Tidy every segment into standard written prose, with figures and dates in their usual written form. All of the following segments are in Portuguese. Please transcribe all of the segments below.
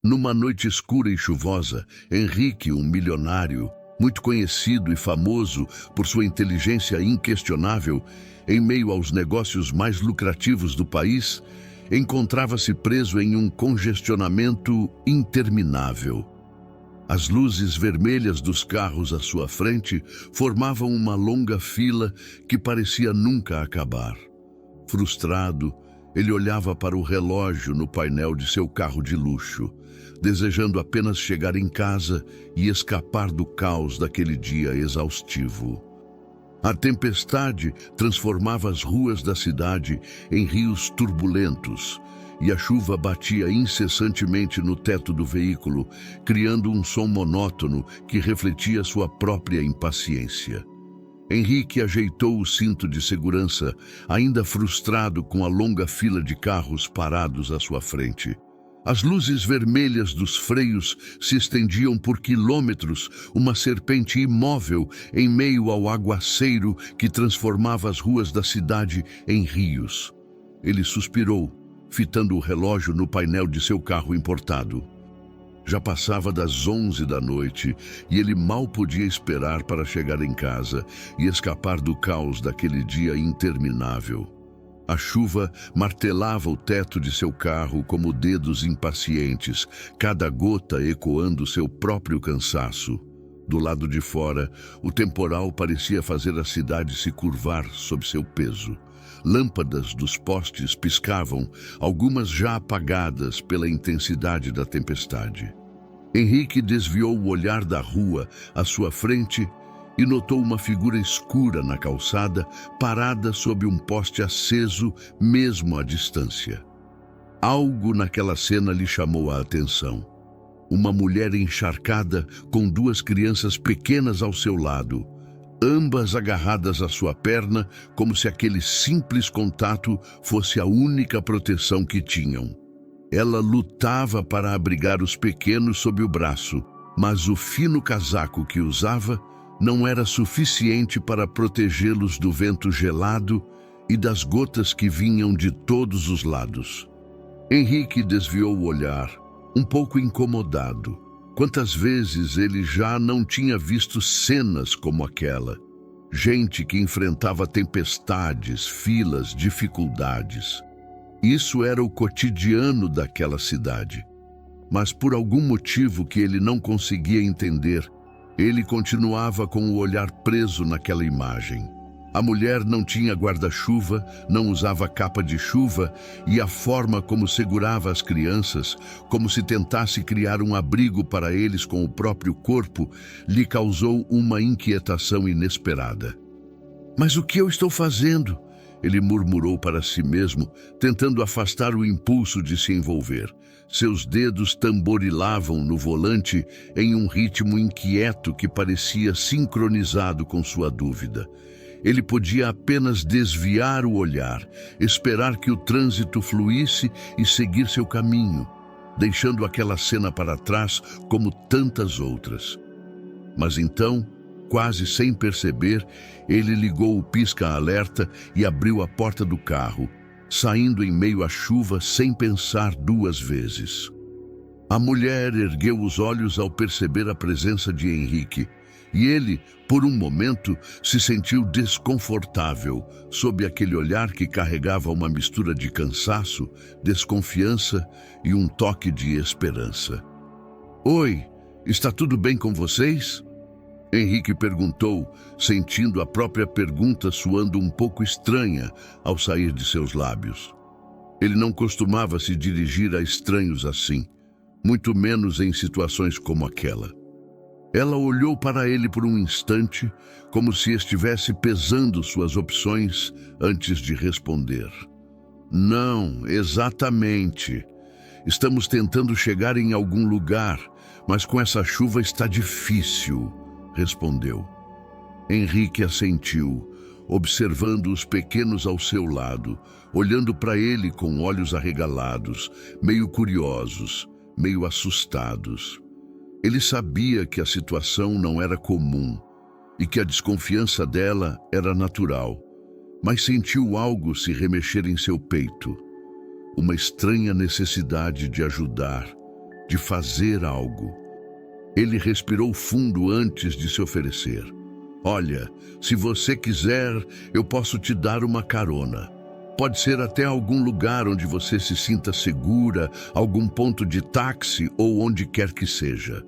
Numa noite escura e chuvosa, Henrique, um milionário, muito conhecido e famoso por sua inteligência inquestionável, em meio aos negócios mais lucrativos do país, encontrava-se preso em um congestionamento interminável. As luzes vermelhas dos carros à sua frente formavam uma longa fila que parecia nunca acabar. Frustrado, ele olhava para o relógio no painel de seu carro de luxo, desejando apenas chegar em casa e escapar do caos daquele dia exaustivo. A tempestade transformava as ruas da cidade em rios turbulentos, e a chuva batia incessantemente no teto do veículo, criando um som monótono que refletia sua própria impaciência. Henrique ajeitou o cinto de segurança, ainda frustrado com a longa fila de carros parados à sua frente. As luzes vermelhas dos freios se estendiam por quilômetros, uma serpente imóvel em meio ao aguaceiro que transformava as ruas da cidade em rios. Ele suspirou, fitando o relógio no painel de seu carro importado. Já passava das 11 da noite e ele mal podia esperar para chegar em casa e escapar do caos daquele dia interminável. A chuva martelava o teto de seu carro como dedos impacientes, cada gota ecoando seu próprio cansaço. Do lado de fora, o temporal parecia fazer a cidade se curvar sob seu peso. Lâmpadas dos postes piscavam, algumas já apagadas pela intensidade da tempestade. Henrique desviou o olhar da rua à sua frente e notou uma figura escura na calçada, parada sob um poste aceso, mesmo à distância. Algo naquela cena lhe chamou a atenção. Uma mulher encharcada com duas crianças pequenas ao seu lado, ambas agarradas à sua perna, como se aquele simples contato fosse a única proteção que tinham. Ela lutava para abrigar os pequenos sob o braço, mas o fino casaco que usava não era suficiente para protegê-los do vento gelado e das gotas que vinham de todos os lados. Henrique desviou o olhar, um pouco incomodado. Quantas vezes ele já não tinha visto cenas como aquela? Gente que enfrentava tempestades, filas, dificuldades. Isso era o cotidiano daquela cidade. Mas por algum motivo que ele não conseguia entender, ele continuava com o olhar preso naquela imagem. A mulher não tinha guarda-chuva, não usava capa de chuva, e a forma como segurava as crianças, como se tentasse criar um abrigo para eles com o próprio corpo, lhe causou uma inquietação inesperada. "Mas o que eu estou fazendo?" Ele murmurou para si mesmo, tentando afastar o impulso de se envolver. Seus dedos tamborilavam no volante em um ritmo inquieto que parecia sincronizado com sua dúvida. Ele podia apenas desviar o olhar, esperar que o trânsito fluísse e seguir seu caminho, deixando aquela cena para trás como tantas outras. Mas então, quase sem perceber, ele ligou o pisca-alerta e abriu a porta do carro, saindo em meio à chuva sem pensar duas vezes. A mulher ergueu os olhos ao perceber a presença de Henrique, e ele, por um momento, se sentiu desconfortável sob aquele olhar que carregava uma mistura de cansaço, desconfiança e um toque de esperança. "Oi, está tudo bem com vocês?" Henrique perguntou, sentindo a própria pergunta soando um pouco estranha ao sair de seus lábios. Ele não costumava se dirigir a estranhos assim, muito menos em situações como aquela. Ela olhou para ele por um instante, como se estivesse pesando suas opções antes de responder. "Não, exatamente. Estamos tentando chegar em algum lugar, mas com essa chuva está difícil", respondeu. Henrique assentiu, observando os pequenos ao seu lado, olhando para ele com olhos arregalados, meio curiosos, meio assustados. Ele sabia que a situação não era comum e que a desconfiança dela era natural, mas sentiu algo se remexer em seu peito, uma estranha necessidade de ajudar, de fazer algo. Ele respirou fundo antes de se oferecer. Olha, se você quiser, eu posso te dar uma carona. Pode ser até algum lugar onde você se sinta segura, algum ponto de táxi ou onde quer que seja.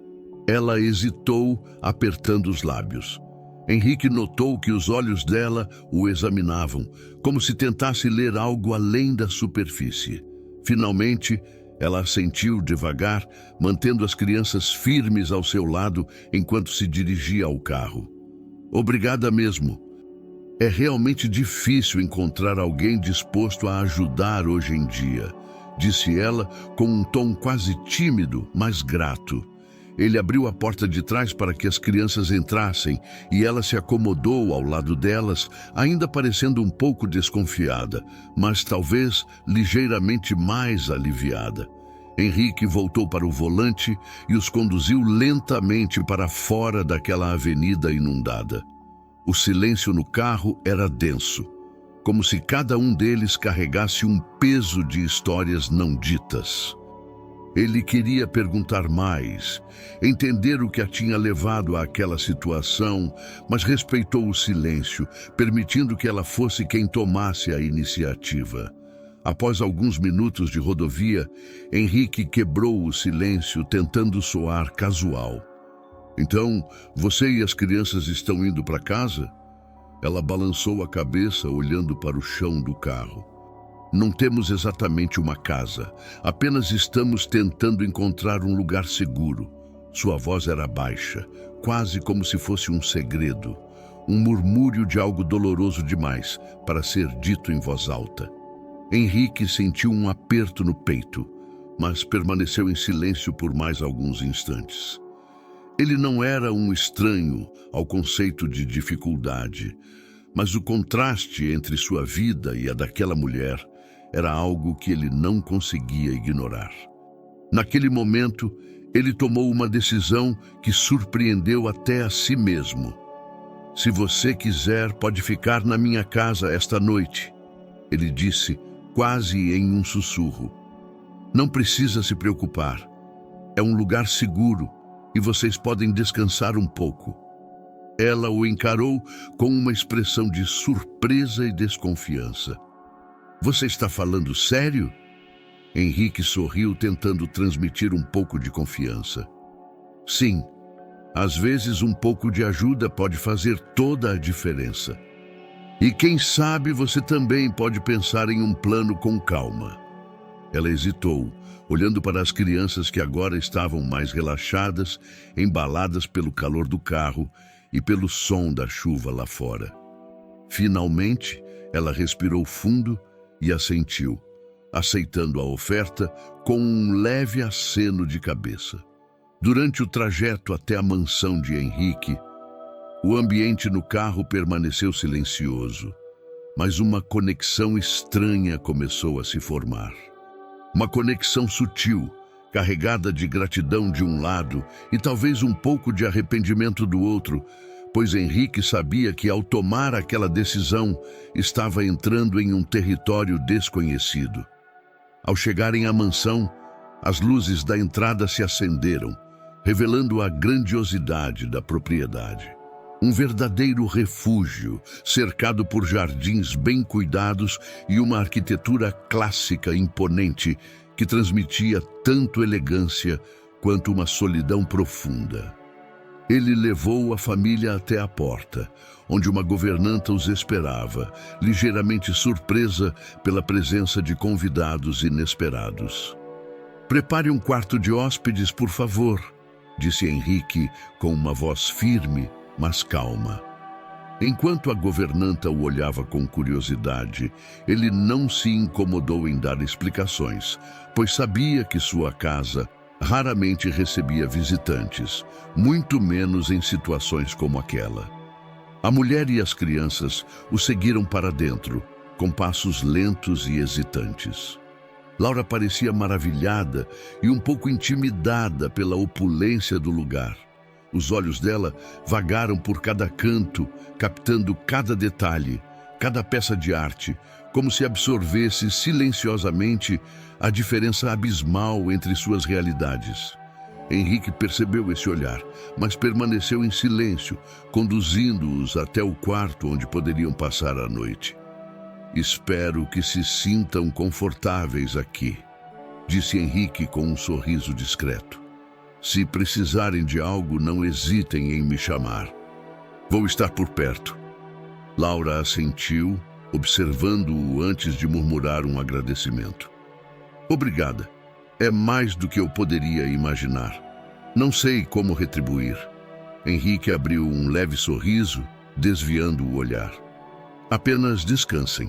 Ela hesitou, apertando os lábios. Henrique notou que os olhos dela o examinavam, como se tentasse ler algo além da superfície. Finalmente, ela assentiu devagar, mantendo as crianças firmes ao seu lado enquanto se dirigia ao carro. Obrigada mesmo. É realmente difícil encontrar alguém disposto a ajudar hoje em dia, disse ela com um tom quase tímido, mas grato. Ele abriu a porta de trás para que as crianças entrassem e ela se acomodou ao lado delas, ainda parecendo um pouco desconfiada, mas talvez ligeiramente mais aliviada. Henrique voltou para o volante e os conduziu lentamente para fora daquela avenida inundada. O silêncio no carro era denso, como se cada um deles carregasse um peso de histórias não ditas. Ele queria perguntar mais, entender o que a tinha levado àquela situação, mas respeitou o silêncio, permitindo que ela fosse quem tomasse a iniciativa. Após alguns minutos de rodovia, Henrique quebrou o silêncio, tentando soar casual. Então, você e as crianças estão indo para casa? Ela balançou a cabeça, olhando para o chão do carro. Não temos exatamente uma casa, apenas estamos tentando encontrar um lugar seguro. Sua voz era baixa, quase como se fosse um segredo, um murmúrio de algo doloroso demais para ser dito em voz alta. Henrique sentiu um aperto no peito, mas permaneceu em silêncio por mais alguns instantes. Ele não era um estranho ao conceito de dificuldade, mas o contraste entre sua vida e a daquela mulher era algo que ele não conseguia ignorar. Naquele momento, ele tomou uma decisão que surpreendeu até a si mesmo. Se você quiser, pode ficar na minha casa esta noite, ele disse, quase em um sussurro. Não precisa se preocupar. É um lugar seguro e vocês podem descansar um pouco. Ela o encarou com uma expressão de surpresa e desconfiança. Você está falando sério? Henrique sorriu, tentando transmitir um pouco de confiança. Sim, às vezes um pouco de ajuda pode fazer toda a diferença. E quem sabe você também pode pensar em um plano com calma. Ela hesitou, olhando para as crianças que agora estavam mais relaxadas, embaladas pelo calor do carro e pelo som da chuva lá fora. Finalmente, ela respirou fundo e assentiu, aceitando a oferta com um leve aceno de cabeça. Durante o trajeto até a mansão de Henrique, o ambiente no carro permaneceu silencioso, mas uma conexão estranha começou a se formar. Uma conexão sutil, carregada de gratidão de um lado e talvez um pouco de arrependimento do outro, pois Henrique sabia que ao tomar aquela decisão estava entrando em um território desconhecido. Ao chegarem à mansão, as luzes da entrada se acenderam, revelando a grandiosidade da propriedade. Um verdadeiro refúgio, cercado por jardins bem cuidados e uma arquitetura clássica imponente que transmitia tanto elegância quanto uma solidão profunda. Ele levou a família até a porta, onde uma governanta os esperava, ligeiramente surpresa pela presença de convidados inesperados. Prepare um quarto de hóspedes, por favor, disse Henrique com uma voz firme, mas calma. Enquanto a governanta o olhava com curiosidade, ele não se incomodou em dar explicações, pois sabia que sua casa raramente recebia visitantes, muito menos em situações como aquela. A mulher e as crianças o seguiram para dentro, com passos lentos e hesitantes. Laura parecia maravilhada e um pouco intimidada pela opulência do lugar. Os olhos dela vagaram por cada canto, captando cada detalhe, cada peça de arte, como se absorvesse silenciosamente a diferença abismal entre suas realidades. Henrique percebeu esse olhar, mas permaneceu em silêncio, conduzindo-os até o quarto onde poderiam passar a noite. "Espero que se sintam confortáveis aqui", disse Henrique com um sorriso discreto. "Se precisarem de algo, não hesitem em me chamar. Vou estar por perto." Laura assentiu, observando-o antes de murmurar um agradecimento. "Obrigada. É mais do que eu poderia imaginar. Não sei como retribuir." Henrique abriu um leve sorriso, desviando o olhar. "Apenas descansem.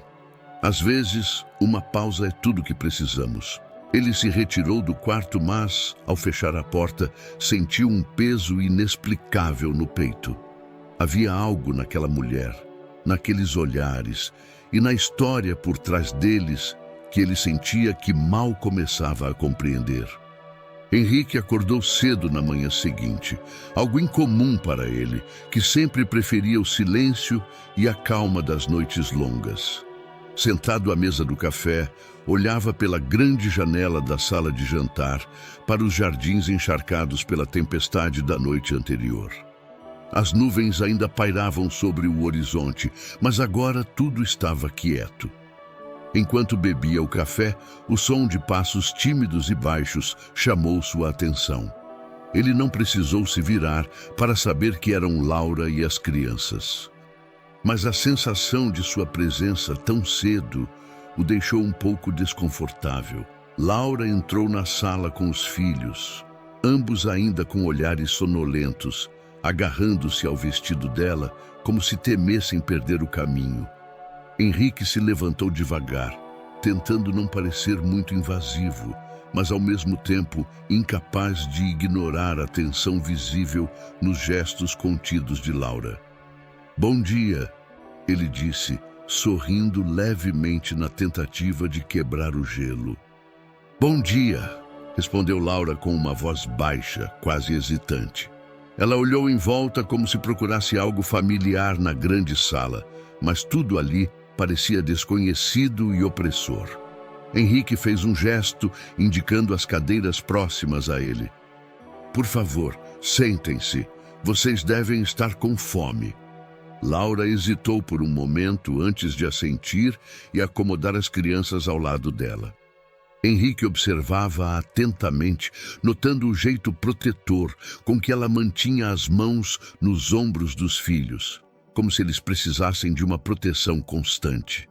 Às vezes, uma pausa é tudo que precisamos." Ele se retirou do quarto, mas, ao fechar a porta, sentiu um peso inexplicável no peito. Havia algo naquela mulher, naqueles olhares e na história por trás deles que ele sentia que mal começava a compreender. Henrique acordou cedo na manhã seguinte, algo incomum para ele, que sempre preferia o silêncio e a calma das noites longas. Sentado à mesa do café, olhava pela grande janela da sala de jantar para os jardins encharcados pela tempestade da noite anterior. As nuvens ainda pairavam sobre o horizonte, mas agora tudo estava quieto. Enquanto bebia o café, o som de passos tímidos e baixos chamou sua atenção. Ele não precisou se virar para saber que eram Laura e as crianças. Mas a sensação de sua presença tão cedo o deixou um pouco desconfortável. Laura entrou na sala com os filhos, ambos ainda com olhares sonolentos, agarrando-se ao vestido dela como se temessem perder o caminho. Henrique se levantou devagar, tentando não parecer muito invasivo, mas ao mesmo tempo incapaz de ignorar a tensão visível nos gestos contidos de Laura. "Bom dia", ele disse, sorrindo levemente na tentativa de quebrar o gelo. "Bom dia", respondeu Laura com uma voz baixa, quase hesitante. Ela olhou em volta como se procurasse algo familiar na grande sala, mas tudo ali parecia desconhecido e opressor. Henrique fez um gesto, indicando as cadeiras próximas a ele. "Por favor, sentem-se. Vocês devem estar com fome." Laura hesitou por um momento antes de assentir e acomodar as crianças ao lado dela. Henrique observava-a atentamente, notando o jeito protetor com que ela mantinha as mãos nos ombros dos filhos, como se eles precisassem de uma proteção constante.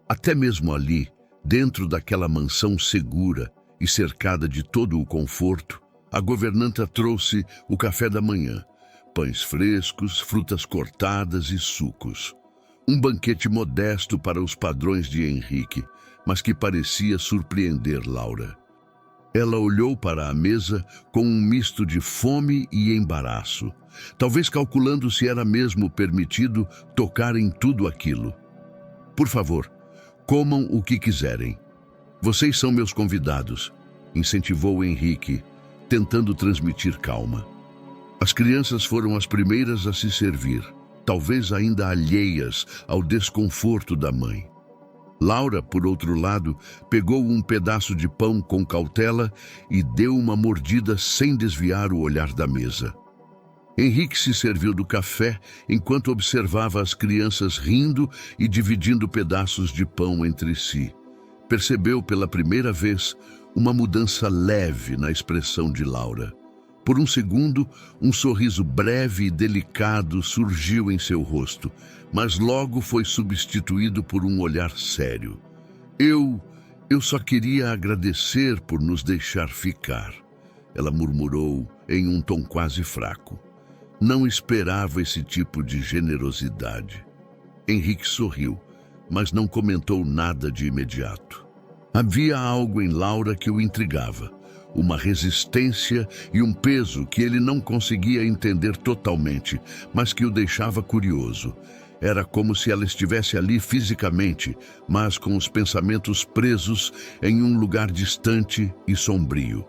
Até mesmo ali, dentro daquela mansão segura e cercada de todo o conforto, a governanta trouxe o café da manhã, pães frescos, frutas cortadas e sucos. Um banquete modesto para os padrões de Henrique, mas que parecia surpreender Laura. Ela olhou para a mesa com um misto de fome e embaraço, talvez calculando se era mesmo permitido tocar em tudo aquilo. "Por favor, comam o que quiserem. Vocês são meus convidados", incentivou Henrique, tentando transmitir calma. As crianças foram as primeiras a se servir, talvez ainda alheias ao desconforto da mãe. Laura, por outro lado, pegou um pedaço de pão com cautela e deu uma mordida sem desviar o olhar da mesa. Henrique se serviu do café enquanto observava as crianças rindo e dividindo pedaços de pão entre si. Percebeu pela primeira vez uma mudança leve na expressão de Laura. Por um segundo, um sorriso breve e delicado surgiu em seu rosto, mas logo foi substituído por um olhar sério. Eu só queria agradecer por nos deixar ficar", ela murmurou em um tom quase fraco. Não esperava esse tipo de generosidade. Henrique sorriu, mas não comentou nada de imediato. Havia algo em Laura que o intrigava, uma resistência e um peso que ele não conseguia entender totalmente, mas que o deixava curioso. Era como se ela estivesse ali fisicamente, mas com os pensamentos presos em um lugar distante e sombrio.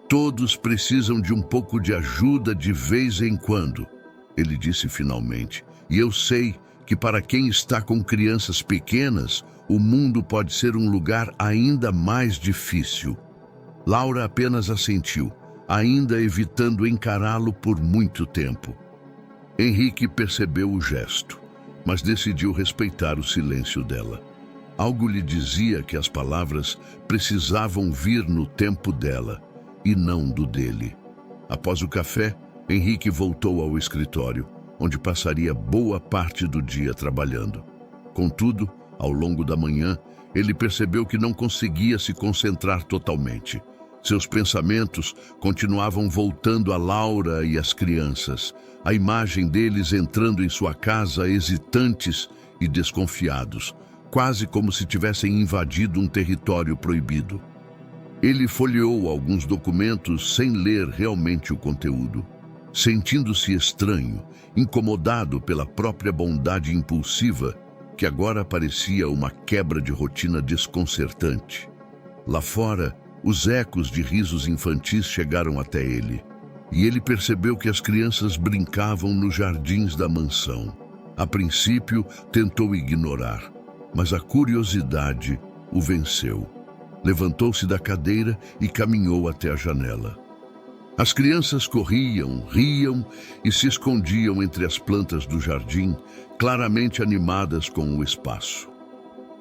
"Todos precisam de um pouco de ajuda de vez em quando", ele disse finalmente, "e eu sei que para quem está com crianças pequenas, o mundo pode ser um lugar ainda mais difícil. Laura apenas assentiu, ainda evitando encará-lo por muito tempo. Henrique percebeu o gesto, mas decidiu respeitar o silêncio dela. Algo lhe dizia que as palavras precisavam vir no tempo dela e não do dele. Após o café, Henrique voltou ao escritório, onde passaria boa parte do dia trabalhando. Contudo, ao longo da manhã, ele percebeu que não conseguia se concentrar totalmente. Seus pensamentos continuavam voltando a Laura e as crianças, a imagem deles entrando em sua casa hesitantes e desconfiados, quase como se tivessem invadido um território proibido. Ele folheou alguns documentos sem ler realmente o conteúdo. Sentindo-se estranho, incomodado pela própria bondade impulsiva, que agora parecia uma quebra de rotina desconcertante. Lá fora, os ecos de risos infantis chegaram até ele, e ele percebeu que as crianças brincavam nos jardins da mansão. A princípio, tentou ignorar, mas a curiosidade o venceu. Levantou-se da cadeira e caminhou até a janela. As crianças corriam, riam e se escondiam entre as plantas do jardim, claramente animadas com o espaço.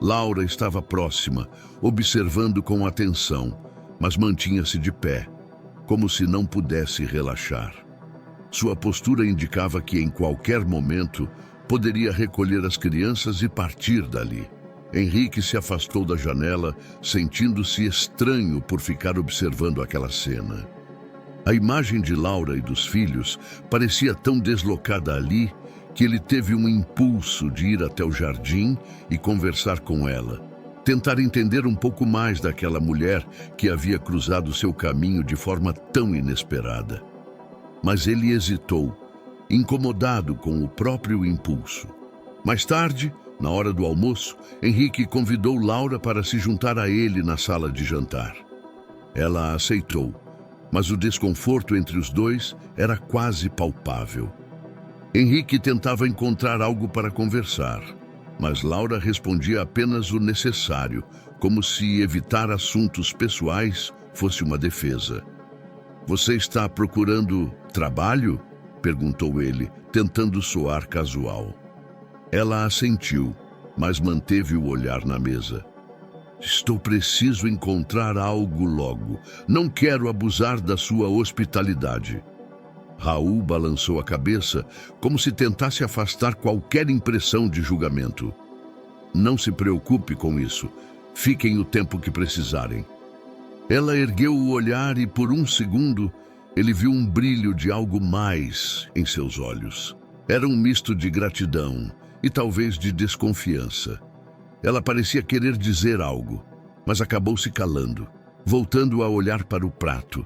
Laura estava próxima, observando com atenção, mas mantinha-se de pé, como se não pudesse relaxar. Sua postura indicava que em qualquer momento poderia recolher as crianças e partir dali. Henrique se afastou da janela, sentindo-se estranho por ficar observando aquela cena. A imagem de Laura e dos filhos parecia tão deslocada ali que ele teve um impulso de ir até o jardim e conversar com ela, tentar entender um pouco mais daquela mulher que havia cruzado seu caminho de forma tão inesperada. Mas ele hesitou, incomodado com o próprio impulso. Mais tarde, na hora do almoço, Henrique convidou Laura para se juntar a ele na sala de jantar. Ela aceitou, mas o desconforto entre os dois era quase palpável. Henrique tentava encontrar algo para conversar, mas Laura respondia apenas o necessário, como se evitar assuntos pessoais fosse uma defesa. "Você está procurando trabalho?" perguntou ele, tentando soar casual. Ela assentiu, mas manteve o olhar na mesa. "Estou preciso encontrar algo logo. Não quero abusar da sua hospitalidade." Raul balançou a cabeça, como se tentasse afastar qualquer impressão de julgamento. "Não se preocupe com isso. Fiquem o tempo que precisarem." Ela ergueu o olhar e, por um segundo, ele viu um brilho de algo mais em seus olhos. Era um misto de gratidão e talvez de desconfiança. Ela parecia querer dizer algo, mas acabou se calando, voltando a olhar para o prato.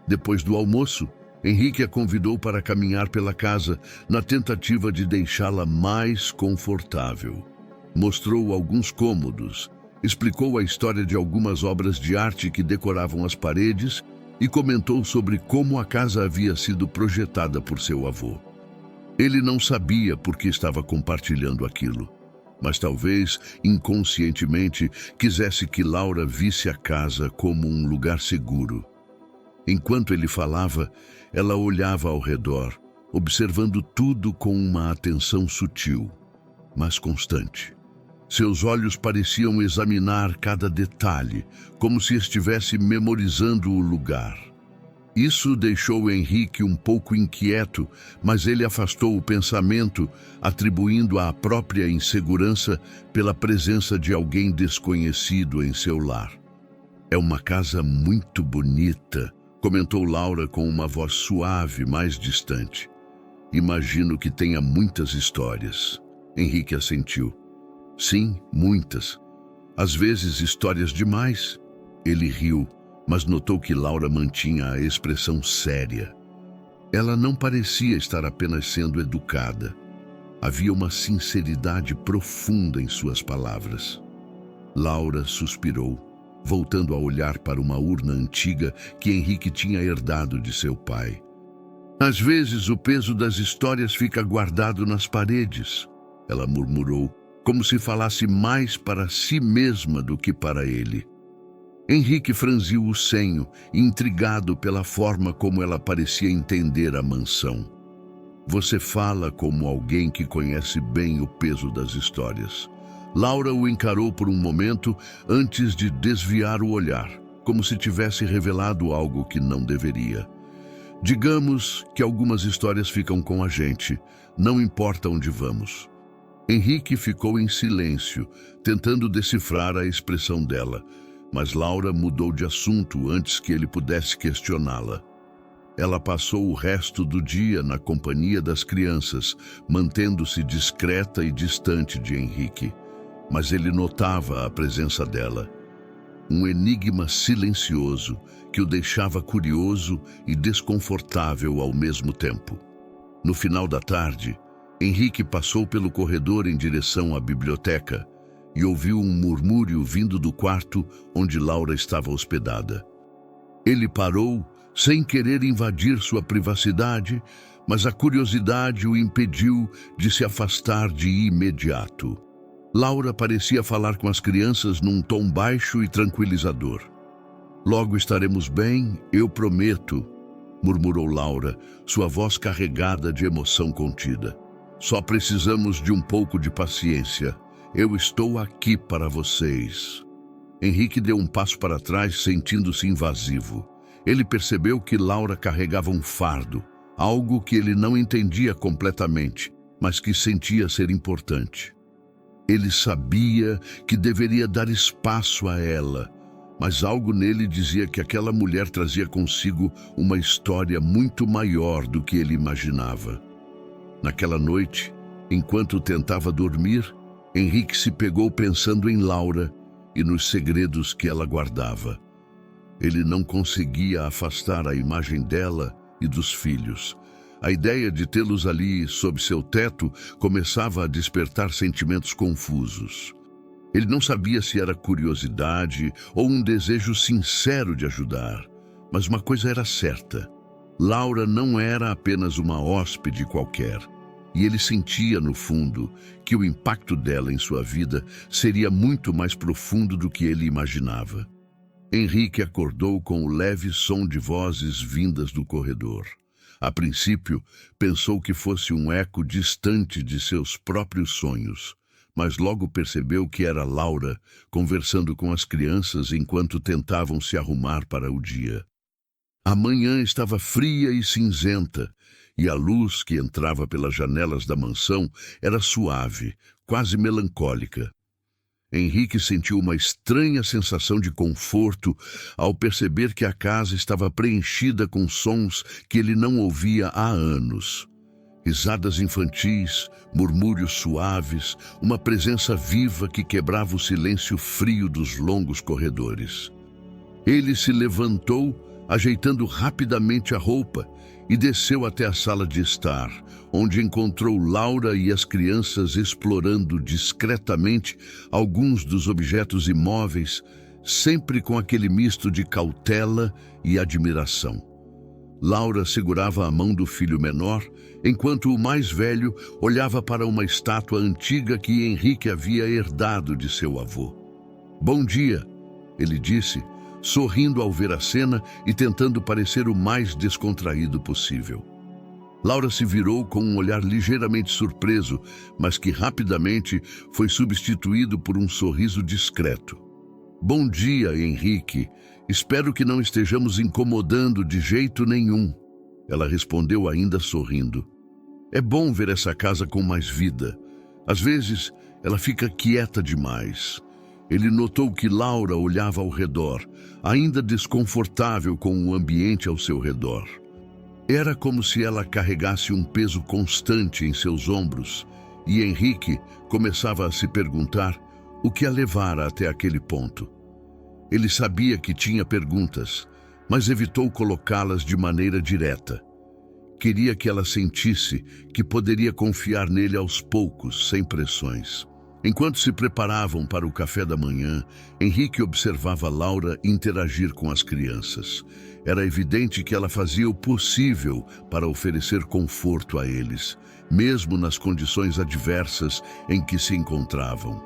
Depois do almoço, Henrique a convidou para caminhar pela casa na tentativa de deixá-la mais confortável. Mostrou alguns cômodos, explicou a história de algumas obras de arte que decoravam as paredes e comentou sobre como a casa havia sido projetada por seu avô. Ele não sabia por que estava compartilhando aquilo, mas talvez, inconscientemente, quisesse que Laura visse a casa como um lugar seguro. Enquanto ele falava, ela olhava ao redor, observando tudo com uma atenção sutil, mas constante. Seus olhos pareciam examinar cada detalhe, como se estivesse memorizando o lugar. Isso deixou Henrique um pouco inquieto, mas ele afastou o pensamento, atribuindo à própria insegurança pela presença de alguém desconhecido em seu lar. "É uma casa muito bonita", comentou Laura com uma voz suave, mais distante. "Imagino que tenha muitas histórias." Henrique assentiu. "Sim, muitas. Às vezes histórias demais." Ele riu, mas notou que Laura mantinha a expressão séria. Ela não parecia estar apenas sendo educada. Havia uma sinceridade profunda em suas palavras. Laura suspirou, voltando a olhar para uma urna antiga que Henrique tinha herdado de seu pai. "Às vezes o peso das histórias fica guardado nas paredes." ela murmurou, como se falasse mais para si mesma do que para ele. Henrique franziu o senho, intrigado pela forma como ela parecia entender a mansão. Você fala como alguém que conhece bem o peso das histórias. Laura o encarou por um momento antes de desviar o olhar, como se tivesse revelado algo que não deveria. Digamos que algumas histórias ficam com a gente, não importa onde vamos. Henrique ficou em silêncio, tentando decifrar a expressão dela, mas Laura mudou de assunto antes que ele pudesse questioná-la. Ela passou o resto do dia na companhia das crianças, mantendo-se discreta e distante de Henrique, mas ele notava a presença dela. Um enigma silencioso que o deixava curioso e desconfortável ao mesmo tempo. No final da tarde, Henrique passou pelo corredor em direção à biblioteca e ouviu um murmúrio vindo do quarto onde Laura estava hospedada. Ele parou, sem querer invadir sua privacidade, mas a curiosidade o impediu de se afastar de imediato. Laura parecia falar com as crianças num tom baixo e tranquilizador. "Logo estaremos bem, eu prometo", murmurou Laura, sua voz carregada de emoção contida. "Só precisamos de um pouco de paciência. Eu estou aqui para vocês." Henrique deu um passo para trás, sentindo-se invasivo. Ele percebeu que Laura carregava um fardo, algo que ele não entendia completamente, mas que sentia ser importante. Ele sabia que deveria dar espaço a ela, mas algo nele dizia que aquela mulher trazia consigo uma história muito maior do que ele imaginava. Naquela noite, enquanto tentava dormir, Henrique se pegou pensando em Laura e nos segredos que ela guardava. Ele não conseguia afastar a imagem dela e dos filhos. A ideia de tê-los ali sob seu teto começava a despertar sentimentos confusos. Ele não sabia se era curiosidade ou um desejo sincero de ajudar, mas uma coisa era certa: Laura não era apenas uma hóspede qualquer, e ele sentia, no fundo, que o impacto dela em sua vida seria muito mais profundo do que ele imaginava. Henrique acordou com o leve som de vozes vindas do corredor. A princípio, pensou que fosse um eco distante de seus próprios sonhos, mas logo percebeu que era Laura conversando com as crianças enquanto tentavam se arrumar para o dia. A manhã estava fria e cinzenta, e a luz que entrava pelas janelas da mansão era suave, quase melancólica. Henrique sentiu uma estranha sensação de conforto ao perceber que a casa estava preenchida com sons que ele não ouvia há anos. Risadas infantis, murmúrios suaves, uma presença viva que quebrava o silêncio frio dos longos corredores. Ele se levantou, ajeitando rapidamente a roupa, e desceu até a sala de estar, onde encontrou Laura e as crianças explorando discretamente alguns dos objetos imóveis, sempre com aquele misto de cautela e admiração. Laura segurava a mão do filho menor, enquanto o mais velho olhava para uma estátua antiga que Henrique havia herdado de seu avô. "Bom dia", ele disse, sorrindo ao ver a cena e tentando parecer o mais descontraído possível. Laura se virou com um olhar ligeiramente surpreso, mas que rapidamente foi substituído por um sorriso discreto. "Bom dia, Henrique. Espero que não estejamos incomodando de jeito nenhum", ela respondeu ainda sorrindo. "É bom ver essa casa com mais vida. Às vezes, ela fica quieta demais." Ele notou que Laura olhava ao redor, ainda desconfortável com o ambiente ao seu redor. Era como se ela carregasse um peso constante em seus ombros, e Henrique começava a se perguntar o que a levara até aquele ponto. Ele sabia que tinha perguntas, mas evitou colocá-las de maneira direta. Queria que ela sentisse que poderia confiar nele aos poucos, sem pressões. Enquanto se preparavam para o café da manhã, Henrique observava Laura interagir com as crianças. Era evidente que ela fazia o possível para oferecer conforto a eles, mesmo nas condições adversas em que se encontravam.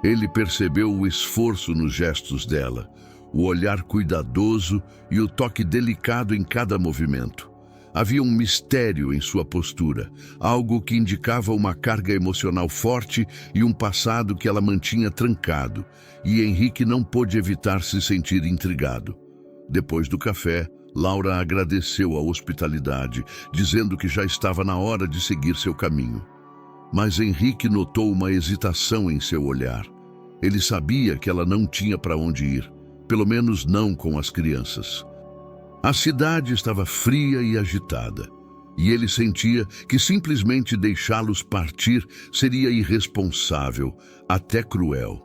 Ele percebeu o esforço nos gestos dela, o olhar cuidadoso e o toque delicado em cada movimento. Havia um mistério em sua postura, algo que indicava uma carga emocional forte e um passado que ela mantinha trancado, e Henrique não pôde evitar se sentir intrigado. Depois do café, Laura agradeceu a hospitalidade, dizendo que já estava na hora de seguir seu caminho. Mas Henrique notou uma hesitação em seu olhar. Ele sabia que ela não tinha para onde ir, pelo menos não com as crianças. A cidade estava fria e agitada, e ele sentia que simplesmente deixá-los partir seria irresponsável, até cruel.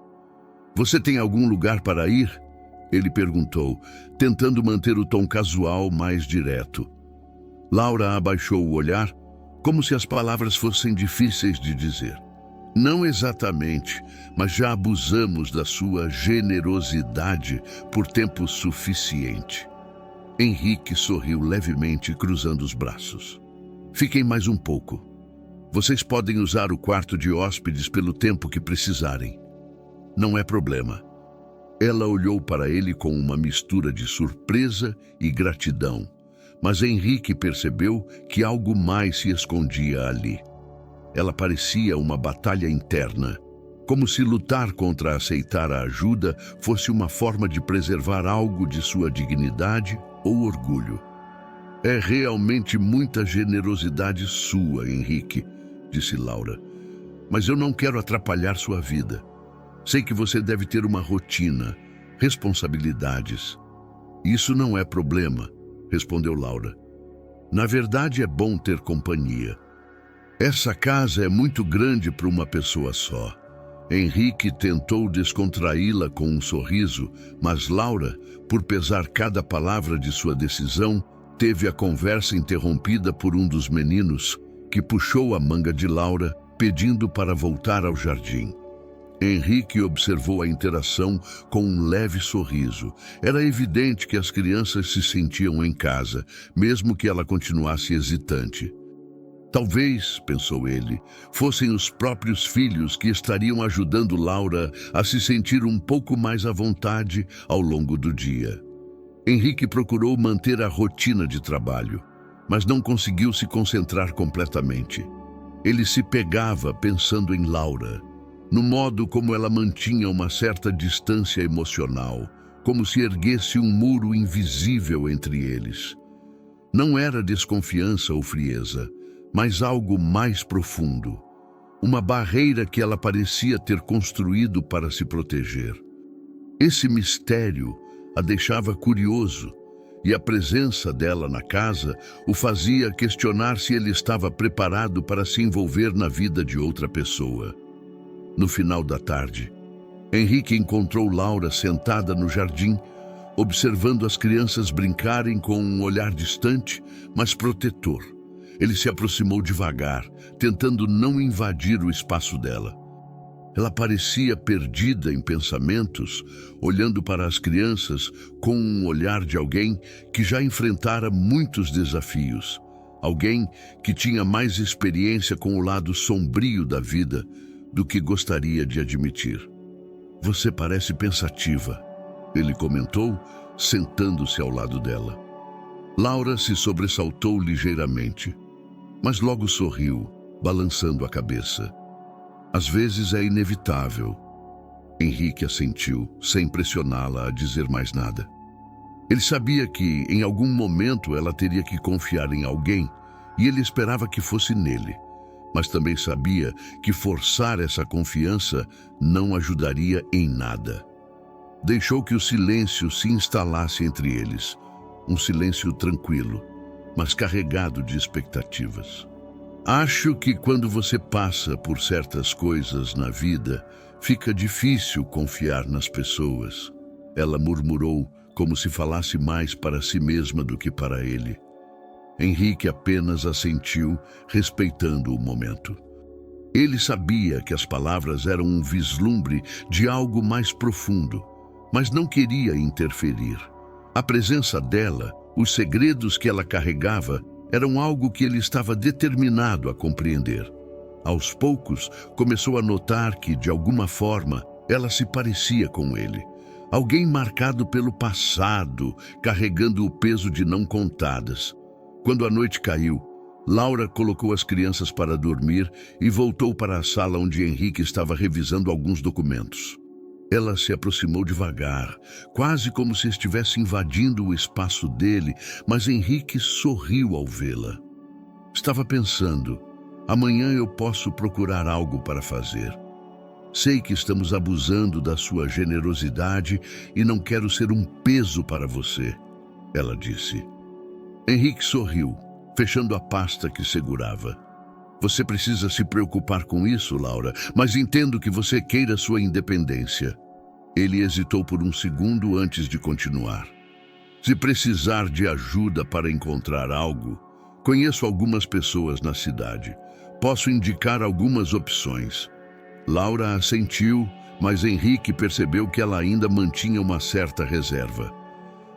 "Você tem algum lugar para ir?" ele perguntou, tentando manter o tom casual mais direto. Laura abaixou o olhar, como se as palavras fossem difíceis de dizer. "Não exatamente, mas já abusamos da sua generosidade por tempo suficiente." Henrique sorriu levemente, cruzando os braços. "Fiquem mais um pouco. Vocês podem usar o quarto de hóspedes pelo tempo que precisarem. Não é problema." Ela olhou para ele com uma mistura de surpresa e gratidão, mas Henrique percebeu que algo mais se escondia ali. Ela parecia uma batalha interna, como se lutar contra aceitar a ajuda fosse uma forma de preservar algo de sua dignidade ou orgulho. "É realmente muita generosidade sua, Henrique", disse Laura. "Mas eu não quero atrapalhar sua vida. Sei que você deve ter uma rotina, responsabilidades." "Isso não é problema", respondeu Laura. "Na verdade, é bom ter companhia. Essa casa é muito grande para uma pessoa só." Henrique tentou descontraí-la com um sorriso, mas Laura, por pesar cada palavra de sua decisão, teve a conversa interrompida por um dos meninos, que puxou a manga de Laura, pedindo para voltar ao jardim. Henrique observou a interação com um leve sorriso. Era evidente que as crianças se sentiam em casa, mesmo que ela continuasse hesitante. Talvez, pensou ele, fossem os próprios filhos que estariam ajudando Laura a se sentir um pouco mais à vontade ao longo do dia. Henrique procurou manter a rotina de trabalho, mas não conseguiu se concentrar completamente. Ele se pegava pensando em Laura, no modo como ela mantinha uma certa distância emocional, como se erguesse um muro invisível entre eles. Não era desconfiança ou frieza, mas algo mais profundo. Uma barreira que ela parecia ter construído para se proteger. Esse mistério a deixava curioso, e a presença dela na casa o fazia questionar se ele estava preparado para se envolver na vida de outra pessoa. No final da tarde, Henrique encontrou Laura sentada no jardim, observando as crianças brincarem com um olhar distante, mas protetor. Ele se aproximou devagar, tentando não invadir o espaço dela. Ela parecia perdida em pensamentos, olhando para as crianças com um olhar de alguém que já enfrentara muitos desafios. Alguém que tinha mais experiência com o lado sombrio da vida do que gostaria de admitir. "Você parece pensativa", ele comentou, sentando-se ao lado dela. Laura se sobressaltou ligeiramente, mas logo sorriu, balançando a cabeça. "Às vezes é inevitável." Henrique assentiu, sem pressioná-la a dizer mais nada. Ele sabia que, em algum momento, ela teria que confiar em alguém, e ele esperava que fosse nele. Mas também sabia que forçar essa confiança não ajudaria em nada. Deixou que o silêncio se instalasse entre eles, um silêncio tranquilo, mas carregado de expectativas. "Acho que quando você passa por certas coisas na vida, fica difícil confiar nas pessoas", ela murmurou, como se falasse mais para si mesma do que para ele. Henrique apenas assentiu, respeitando o momento. Ele sabia que as palavras eram um vislumbre de algo mais profundo, mas não queria interferir. A presença dela, os segredos que ela carregava, eram algo que ele estava determinado a compreender. Aos poucos, começou a notar que, de alguma forma, ela se parecia com ele. Alguém marcado pelo passado, carregando o peso de não contadas. Quando a noite caiu, Laura colocou as crianças para dormir e voltou para a sala onde Henrique estava revisando alguns documentos. Ela se aproximou devagar, quase como se estivesse invadindo o espaço dele, mas Henrique sorriu ao vê-la. Estava pensando, amanhã eu posso procurar algo para fazer. Sei que estamos abusando da sua generosidade e não quero ser um peso para você, ela disse. Henrique sorriu, fechando a pasta que segurava. Você precisa se preocupar com isso, Laura, mas entendo que você queira sua independência. Ele hesitou por um segundo antes de continuar. Se precisar de ajuda para encontrar algo, conheço algumas pessoas na cidade. Posso indicar algumas opções. Laura assentiu, mas Henrique percebeu que ela ainda mantinha uma certa reserva.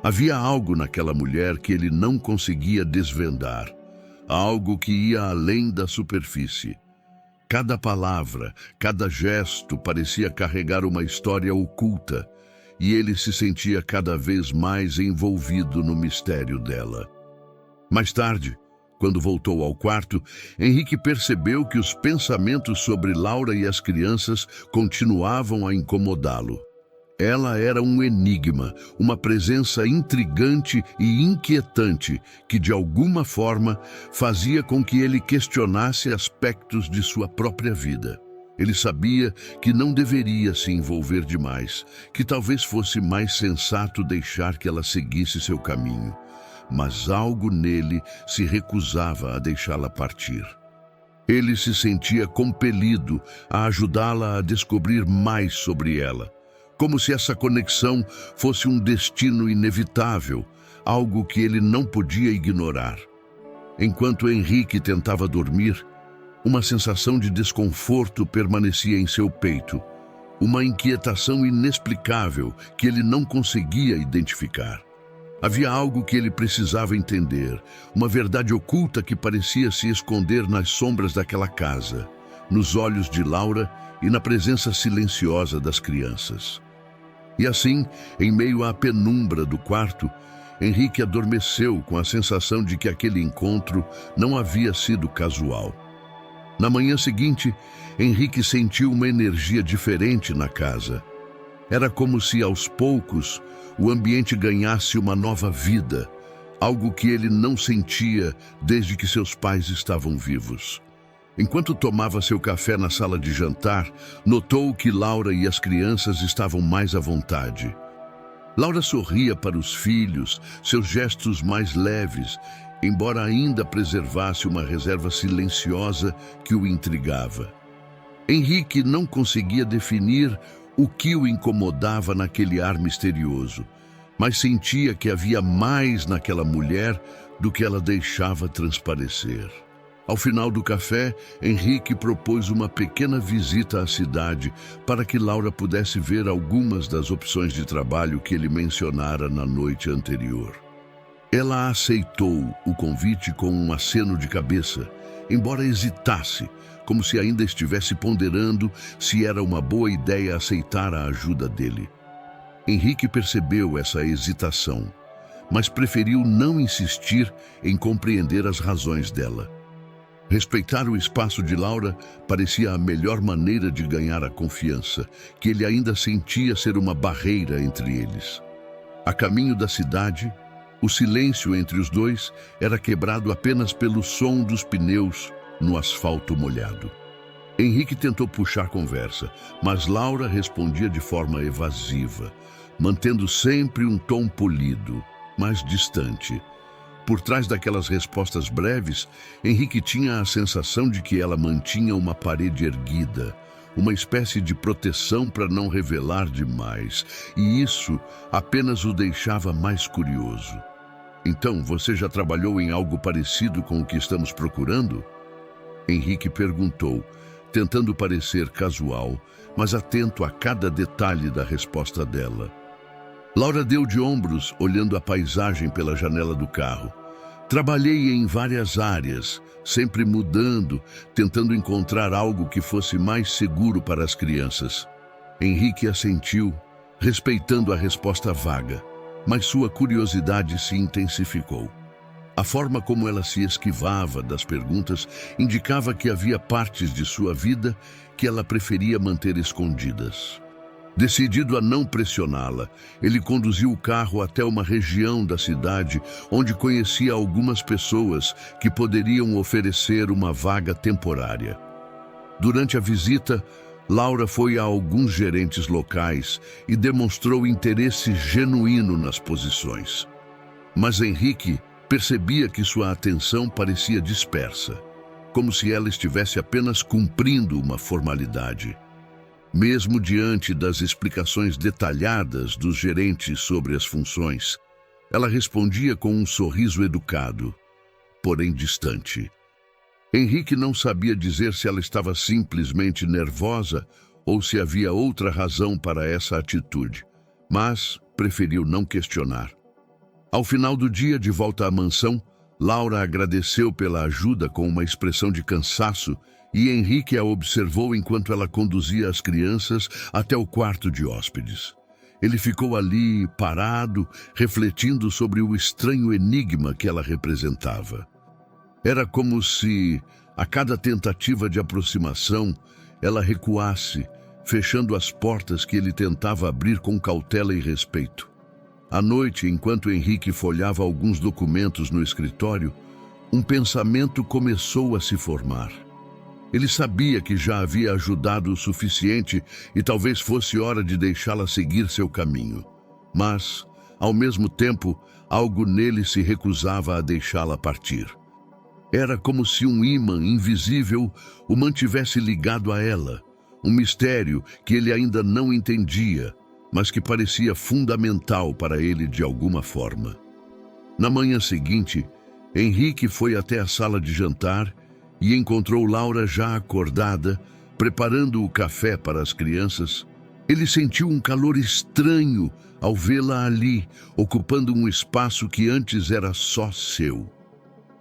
Havia algo naquela mulher que ele não conseguia desvendar. Algo que ia além da superfície. Cada palavra, cada gesto parecia carregar uma história oculta, e ele se sentia cada vez mais envolvido no mistério dela. Mais tarde, quando voltou ao quarto, Henrique percebeu que os pensamentos sobre Laura e as crianças continuavam a incomodá-lo. Ela era um enigma, uma presença intrigante e inquietante que, de alguma forma, fazia com que ele questionasse aspectos de sua própria vida. Ele sabia que não deveria se envolver demais, que talvez fosse mais sensato deixar que ela seguisse seu caminho. Mas algo nele se recusava a deixá-la partir. Ele se sentia compelido a ajudá-la a descobrir mais sobre ela. Como se essa conexão fosse um destino inevitável, algo que ele não podia ignorar. Enquanto Henrique tentava dormir, uma sensação de desconforto permanecia em seu peito, uma inquietação inexplicável que ele não conseguia identificar. Havia algo que ele precisava entender, uma verdade oculta que parecia se esconder nas sombras daquela casa, nos olhos de Laura e na presença silenciosa das crianças. E assim, em meio à penumbra do quarto, Henrique adormeceu com a sensação de que aquele encontro não havia sido casual. Na manhã seguinte, Henrique sentiu uma energia diferente na casa. Era como se, aos poucos, o ambiente ganhasse uma nova vida, algo que ele não sentia desde que seus pais estavam vivos. Enquanto tomava seu café na sala de jantar, notou que Laura e as crianças estavam mais à vontade. Laura sorria para os filhos, seus gestos mais leves, embora ainda preservasse uma reserva silenciosa que o intrigava. Henrique não conseguia definir o que o incomodava naquele ar misterioso, mas sentia que havia mais naquela mulher do que ela deixava transparecer. Ao final do café, Henrique propôs uma pequena visita à cidade para que Laura pudesse ver algumas das opções de trabalho que ele mencionara na noite anterior. Ela aceitou o convite com um aceno de cabeça, embora hesitasse, como se ainda estivesse ponderando se era uma boa ideia aceitar a ajuda dele. Henrique percebeu essa hesitação, mas preferiu não insistir em compreender as razões dela. Respeitar o espaço de Laura parecia a melhor maneira de ganhar a confiança, que ele ainda sentia ser uma barreira entre eles. A caminho da cidade, o silêncio entre os dois era quebrado apenas pelo som dos pneus no asfalto molhado. Henrique tentou puxar conversa, mas Laura respondia de forma evasiva, mantendo sempre um tom polido, mas distante. Por trás daquelas respostas breves, Henrique tinha a sensação de que ela mantinha uma parede erguida, uma espécie de proteção para não revelar demais, e isso apenas o deixava mais curioso. Então, você já trabalhou em algo parecido com o que estamos procurando? Henrique perguntou, tentando parecer casual, mas atento a cada detalhe da resposta dela. Laura deu de ombros, olhando a paisagem pela janela do carro. Trabalhei em várias áreas, sempre mudando, tentando encontrar algo que fosse mais seguro para as crianças. Henrique assentiu, respeitando a resposta vaga, mas sua curiosidade se intensificou. A forma como ela se esquivava das perguntas indicava que havia partes de sua vida que ela preferia manter escondidas. Decidido a não pressioná-la, ele conduziu o carro até uma região da cidade onde conhecia algumas pessoas que poderiam oferecer uma vaga temporária. Durante a visita, Laura foi a alguns gerentes locais e demonstrou interesse genuíno nas posições. Mas Henrique percebia que sua atenção parecia dispersa, como se ela estivesse apenas cumprindo uma formalidade. Mesmo diante das explicações detalhadas dos gerentes sobre as funções, ela respondia com um sorriso educado, porém distante. Henrique não sabia dizer se ela estava simplesmente nervosa ou se havia outra razão para essa atitude, mas preferiu não questionar. Ao final do dia, de volta à mansão, Laura agradeceu pela ajuda com uma expressão de cansaço e Henrique a observou enquanto ela conduzia as crianças até o quarto de hóspedes. Ele ficou ali, parado, refletindo sobre o estranho enigma que ela representava. Era como se, a cada tentativa de aproximação, ela recuasse, fechando as portas que ele tentava abrir com cautela e respeito. À noite, enquanto Henrique folhava alguns documentos no escritório, um pensamento começou a se formar. Ele sabia que já havia ajudado o suficiente e talvez fosse hora de deixá-la seguir seu caminho. Mas, ao mesmo tempo, algo nele se recusava a deixá-la partir. Era como se um ímã invisível o mantivesse ligado a ela, um mistério que ele ainda não entendia, mas que parecia fundamental para ele de alguma forma. Na manhã seguinte, Henrique foi até a sala de jantar e encontrou Laura já acordada, preparando o café para as crianças. Ele sentiu um calor estranho ao vê-la ali, ocupando um espaço que antes era só seu.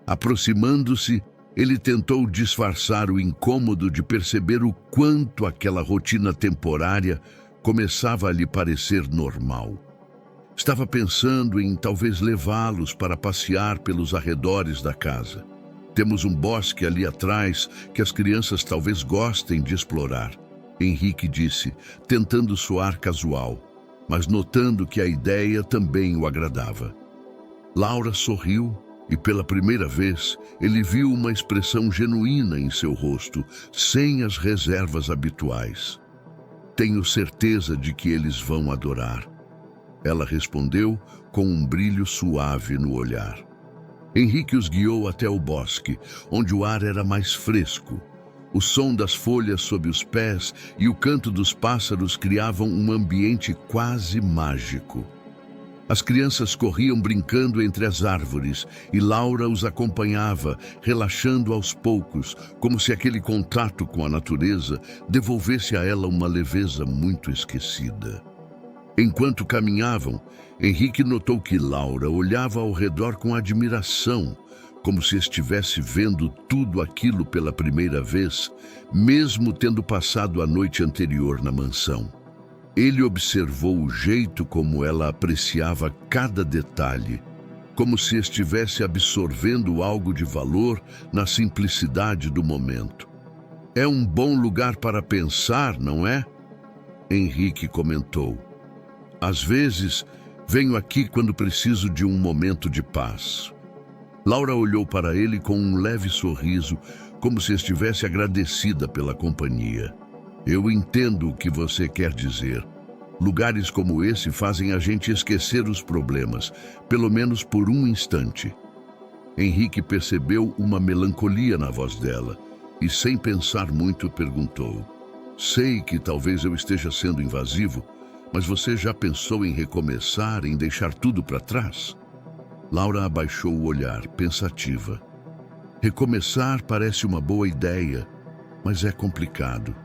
Aproximando-se, ele tentou disfarçar o incômodo de perceber o quanto aquela rotina temporária começava a lhe parecer normal. Estava pensando em talvez levá-los para passear pelos arredores da casa. Temos um bosque ali atrás que as crianças talvez gostem de explorar, Henrique disse, tentando soar casual, mas notando que a ideia também o agradava. Laura sorriu e, pela primeira vez, ele viu uma expressão genuína em seu rosto, sem as reservas habituais. Tenho certeza de que eles vão adorar. Ela respondeu com um brilho suave no olhar. Henrique os guiou até o bosque, onde o ar era mais fresco. O som das folhas sob os pés e o canto dos pássaros criavam um ambiente quase mágico. As crianças corriam brincando entre as árvores e Laura os acompanhava, relaxando aos poucos, como se aquele contato com a natureza devolvesse a ela uma leveza muito esquecida. Enquanto caminhavam, Henrique notou que Laura olhava ao redor com admiração, como se estivesse vendo tudo aquilo pela primeira vez, mesmo tendo passado a noite anterior na mansão. Ele observou o jeito como ela apreciava cada detalhe, como se estivesse absorvendo algo de valor na simplicidade do momento. É um bom lugar para pensar, não é? Henrique comentou. Às vezes, venho aqui quando preciso de um momento de paz. Laura olhou para ele com um leve sorriso, como se estivesse agradecida pela companhia. Eu entendo o que você quer dizer. Lugares como esse fazem a gente esquecer os problemas, pelo menos por um instante. Henrique percebeu uma melancolia na voz dela e, sem pensar muito, perguntou: sei que talvez eu esteja sendo invasivo, mas você já pensou em recomeçar, em deixar tudo para trás? Laura abaixou o olhar, pensativa. Recomeçar parece uma boa ideia, mas é complicado.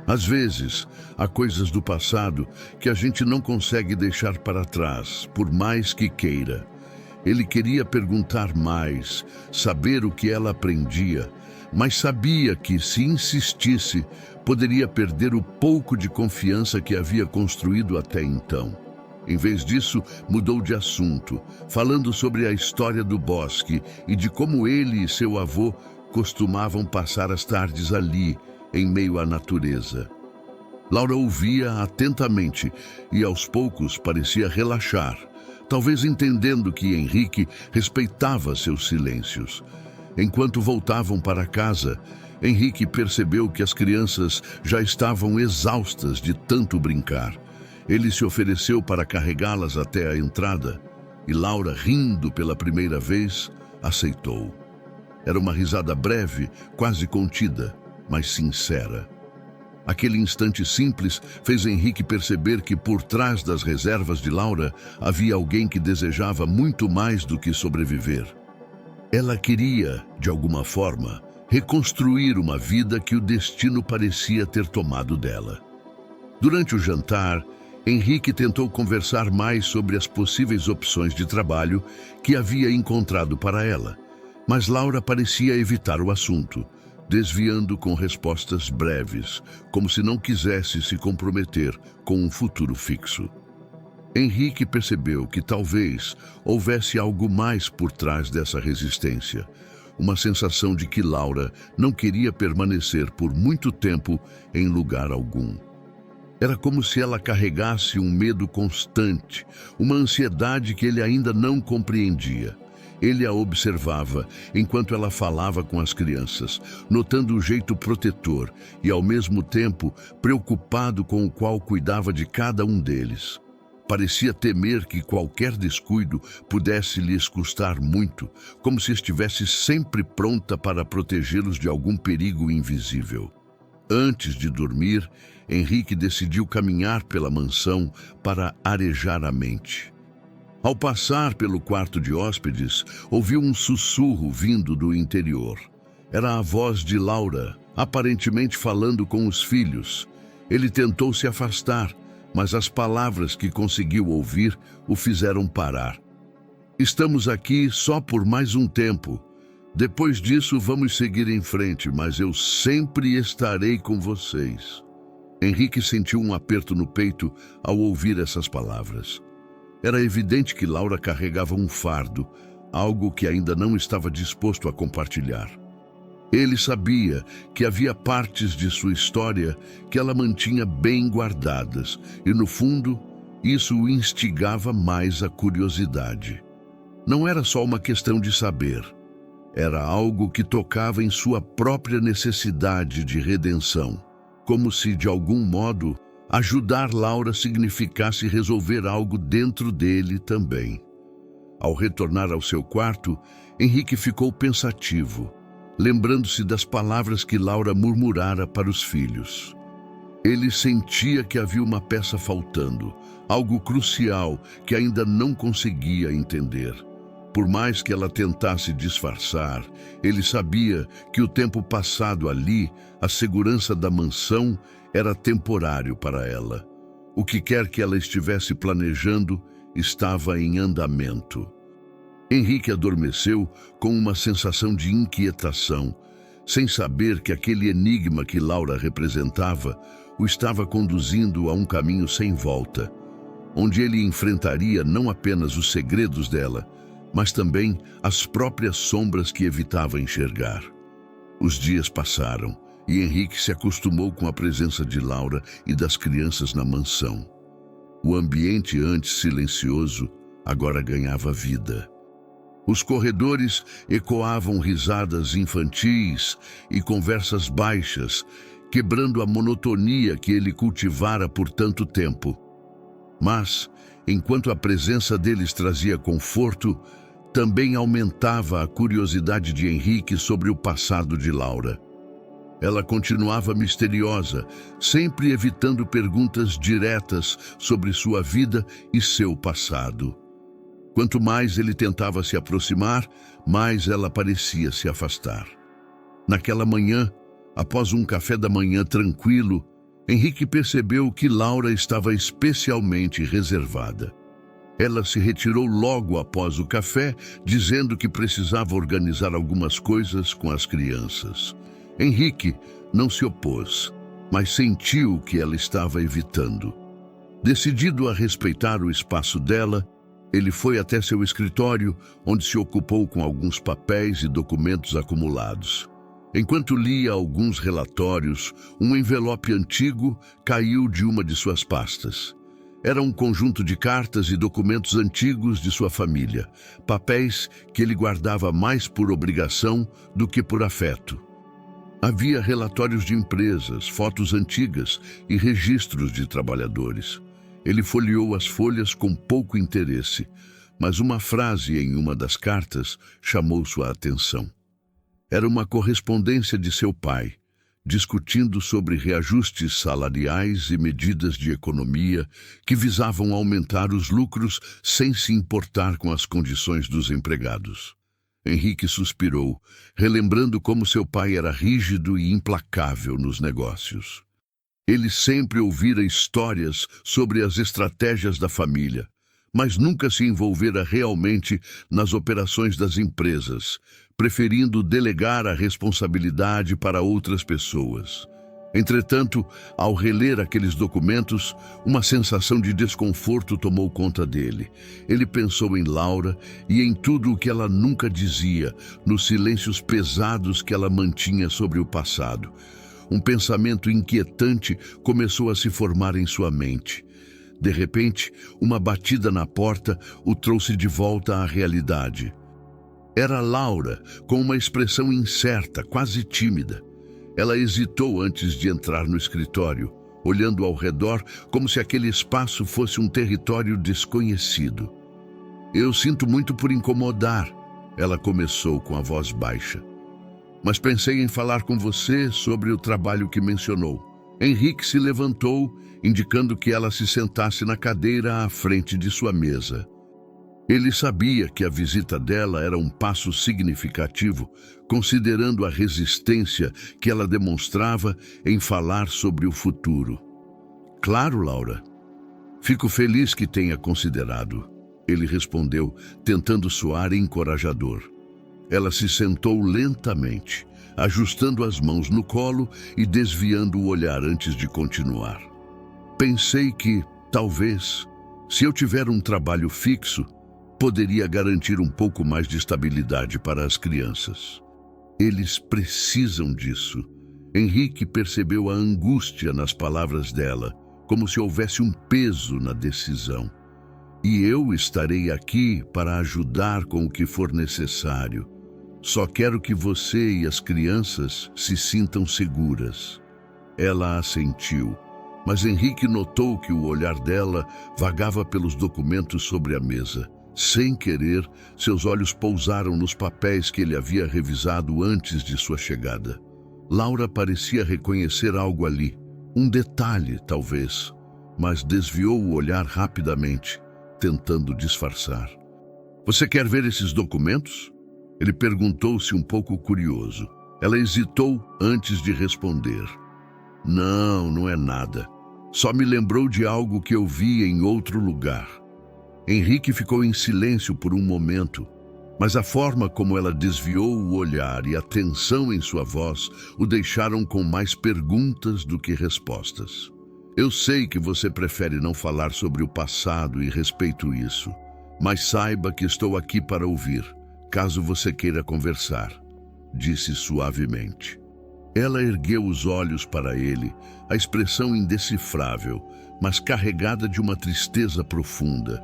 Às vezes, há coisas do passado que a gente não consegue deixar para trás, por mais que queira. Ele queria perguntar mais, saber o que ela aprendia, mas sabia que, se insistisse, poderia perder o pouco de confiança que havia construído até então. Em vez disso, mudou de assunto, falando sobre a história do bosque e de como ele e seu avô costumavam passar as tardes ali, em meio à natureza. Laura ouvia atentamente e, aos poucos, parecia relaxar, talvez entendendo que Henrique respeitava seus silêncios. Enquanto voltavam para casa, Henrique percebeu que as crianças já estavam exaustas de tanto brincar. Ele se ofereceu para carregá-las até a entrada e Laura, rindo pela primeira vez, aceitou. Era uma risada breve, quase contida, mas sincera. Aquele instante simples fez Henrique perceber que por trás das reservas de Laura havia alguém que desejava muito mais do que sobreviver. Ela queria, de alguma forma, reconstruir uma vida que o destino parecia ter tomado dela. Durante o jantar, Henrique tentou conversar mais sobre as possíveis opções de trabalho que havia encontrado para ela, mas Laura parecia evitar o assunto, desviando com respostas breves, como se não quisesse se comprometer com um futuro fixo. Henrique percebeu que talvez houvesse algo mais por trás dessa resistência, uma sensação de que Laura não queria permanecer por muito tempo em lugar algum. Era como se ela carregasse um medo constante, uma ansiedade que ele ainda não compreendia. Ele a observava enquanto ela falava com as crianças, notando o jeito protetor e, ao mesmo tempo, preocupado com o qual cuidava de cada um deles. Parecia temer que qualquer descuido pudesse lhes custar muito, como se estivesse sempre pronta para protegê-los de algum perigo invisível. Antes de dormir, Henrique decidiu caminhar pela mansão para arejar a mente. Ao passar pelo quarto de hóspedes, ouviu um sussurro vindo do interior. Era a voz de Laura, aparentemente falando com os filhos. Ele tentou se afastar, mas as palavras que conseguiu ouvir o fizeram parar. Estamos aqui só por mais um tempo. Depois disso, vamos seguir em frente, mas eu sempre estarei com vocês. Henrique sentiu um aperto no peito ao ouvir essas palavras. Era evidente que Laura carregava um fardo, algo que ainda não estava disposto a compartilhar. Ele sabia que havia partes de sua história que ela mantinha bem guardadas, e no fundo, isso o instigava mais a curiosidade. Não era só uma questão de saber. Era algo que tocava em sua própria necessidade de redenção, como se, de algum modo, ajudar Laura significasse resolver algo dentro dele também. Ao retornar ao seu quarto, Henrique ficou pensativo, lembrando-se das palavras que Laura murmurara para os filhos. Ele sentia que havia uma peça faltando, algo crucial que ainda não conseguia entender. Por mais que ela tentasse disfarçar, ele sabia que o tempo passado ali, a segurança da mansão, era temporário para ela. O que quer que ela estivesse planejando estava em andamento. Henrique adormeceu com uma sensação de inquietação, sem saber que aquele enigma que Laura representava o estava conduzindo a um caminho sem volta, onde ele enfrentaria não apenas os segredos dela, mas também as próprias sombras que evitava enxergar. Os dias passaram e Henrique se acostumou com a presença de Laura e das crianças na mansão. O ambiente antes silencioso agora ganhava vida. Os corredores ecoavam risadas infantis e conversas baixas, quebrando a monotonia que ele cultivara por tanto tempo. Mas, enquanto a presença deles trazia conforto, também aumentava a curiosidade de Henrique sobre o passado de Laura. Ela continuava misteriosa, sempre evitando perguntas diretas sobre sua vida e seu passado. Quanto mais ele tentava se aproximar, mais ela parecia se afastar. Naquela manhã, Após um café da manhã tranquilo, Henrique percebeu que Laura estava especialmente reservada. Ela se retirou logo após o café, dizendo que precisava organizar algumas coisas com as crianças. Henrique não se opôs, mas sentiu que ela estava evitando. Decidido a respeitar o espaço dela, ele foi até seu escritório, onde se ocupou com alguns papéis e documentos acumulados. Enquanto lia alguns relatórios, um envelope antigo caiu de uma de suas pastas. Era um conjunto de cartas e documentos antigos de sua família, papéis que ele guardava mais por obrigação do que por afeto. Havia relatórios de empresas, fotos antigas e registros de trabalhadores. Ele folheou as folhas com pouco interesse, mas uma frase em uma das cartas chamou sua atenção. Era uma correspondência de seu pai, discutindo sobre reajustes salariais e medidas de economia que visavam aumentar os lucros sem se importar com as condições dos empregados. Henrique suspirou, relembrando como seu pai era rígido e implacável nos negócios. Ele sempre ouvira histórias sobre as estratégias da família, mas nunca se envolvera realmente nas operações das empresas, preferindo delegar a responsabilidade para outras pessoas. Entretanto, ao reler aqueles documentos, uma sensação de desconforto tomou conta dele. Ele pensou em Laura e em tudo o que ela nunca dizia, nos silêncios pesados que ela mantinha sobre o passado. Um pensamento inquietante começou a se formar em sua mente. De repente, uma batida na porta o trouxe de volta à realidade. Era Laura, com uma expressão incerta, quase tímida. Ela hesitou antes de entrar no escritório, olhando ao redor como se aquele espaço fosse um território desconhecido. "Eu sinto muito por incomodar", ela começou com a voz baixa. "Mas pensei em falar com você sobre o trabalho que mencionou." Henrique se levantou, indicando que ela se sentasse na cadeira à frente de sua mesa. Ele sabia que a visita dela era um passo significativo, considerando a resistência que ela demonstrava em falar sobre o futuro. "Claro, Laura. Fico feliz que tenha considerado", ele respondeu, tentando soar encorajador. Ela se sentou lentamente, ajustando as mãos no colo e desviando o olhar antes de continuar. "Pensei que, talvez, se eu tiver um trabalho fixo, poderia garantir um pouco mais de estabilidade para as crianças. Eles precisam disso." Henrique percebeu a angústia nas palavras dela, como se houvesse um peso na decisão. "E eu estarei aqui para ajudar com o que for necessário. Só quero que você e as crianças se sintam seguras." Ela assentiu, mas Henrique notou que o olhar dela vagava pelos documentos sobre a mesa. Sem querer, seus olhos pousaram nos papéis que ele havia revisado antes de sua chegada. Laura parecia reconhecer algo ali, um detalhe, talvez, mas desviou o olhar rapidamente, tentando disfarçar. "Você quer ver esses documentos?" Ele perguntou-se um pouco curioso. Ela hesitou antes de responder. "Não, não é nada. Só me lembrou de algo que eu vi em outro lugar." Henrique ficou em silêncio por um momento, mas a forma como ela desviou o olhar e a tensão em sua voz o deixaram com mais perguntas do que respostas. "Eu sei que você prefere não falar sobre o passado e respeito isso, mas saiba que estou aqui para ouvir, caso você queira conversar", disse suavemente. Ela ergueu os olhos para ele, a expressão indecifrável, mas carregada de uma tristeza profunda.